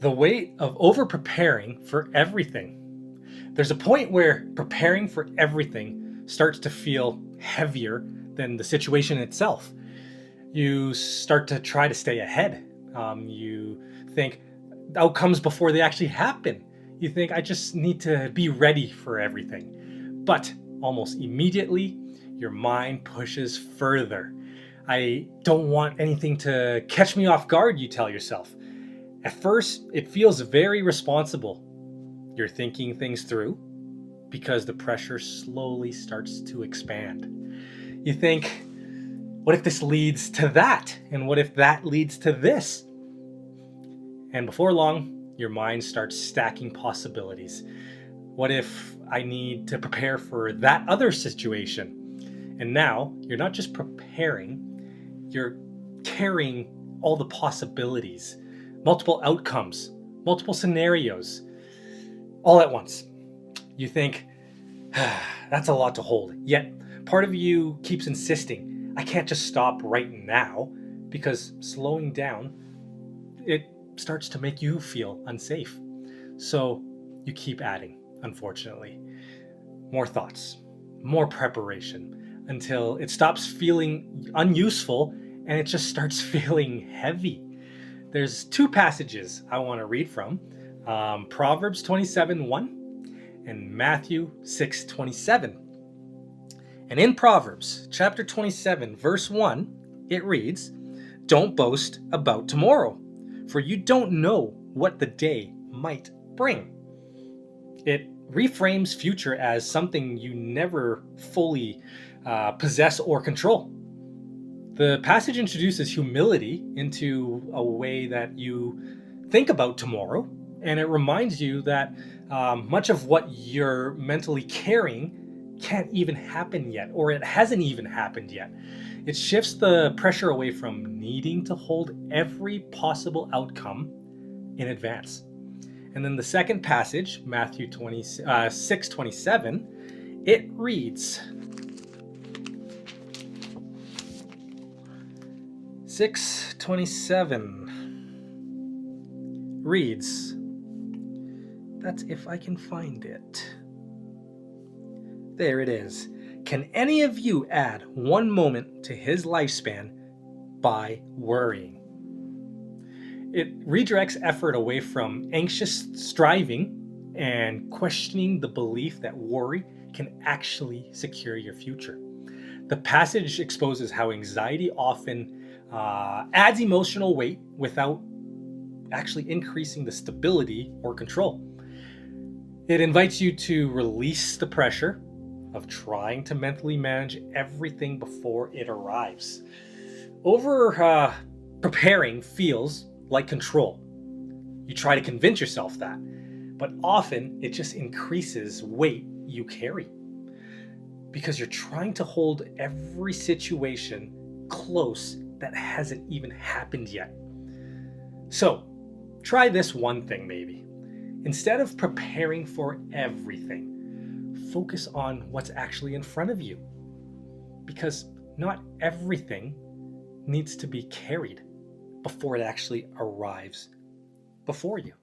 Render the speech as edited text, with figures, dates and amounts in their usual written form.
The weight of over preparing for everything. There's a point where preparing for everything starts to feel heavier than the situation itself. You start to try to stay ahead. You think outcomes before they actually happen. You think, I just need to be ready for everything. But almost immediately, your mind pushes further. I don't want anything to catch me off guard, you tell yourself. At first, it feels very responsible. You're thinking things through because the pressure slowly starts to expand. You think, what if this leads to that? And what if that leads to this? And before long, your mind starts stacking possibilities. What if I need to prepare for that other situation? And now you're not just preparing, you're carrying all the possibilities, multiple outcomes, multiple scenarios, all at once. You think, that's a lot to hold. Yet part of you keeps insisting, I can't just stop right now, because slowing down, it starts to make you feel unsafe. So you keep adding, unfortunately. More thoughts, more preparation, until it stops feeling unuseful and it just starts feeling heavy. There's two passages I want to read from, Proverbs 27:1 and Matthew 6:27. And in Proverbs chapter 27, verse 1, it reads, "Don't boast about tomorrow, for you don't know what the day might bring." It reframes future as something you never fully possess or control. The passage introduces humility into a way that you think about tomorrow, and it reminds you that much of what you're mentally carrying can't even happen yet, or it hasn't even happened yet. It shifts the pressure away from needing to hold every possible outcome in advance. And then the second passage, Matthew 6:27, it reads, 6:27 reads, that's if I can find it. There it is. Can any of you add one moment to his lifespan by worrying? It redirects effort away from anxious striving and questioning the belief that worry can actually secure your future. The passage exposes how anxiety often adds emotional weight without actually increasing the stability or control. It invites you to release the pressure of trying to mentally manage everything before it arrives. Over preparing feels like control. You try to convince yourself that, but often it just increases weight you carry because you're trying to hold every situation close that hasn't even happened yet. So try this one thing maybe. Instead of preparing for everything, focus on what's actually in front of you, because not everything needs to be carried before it actually arrives before you.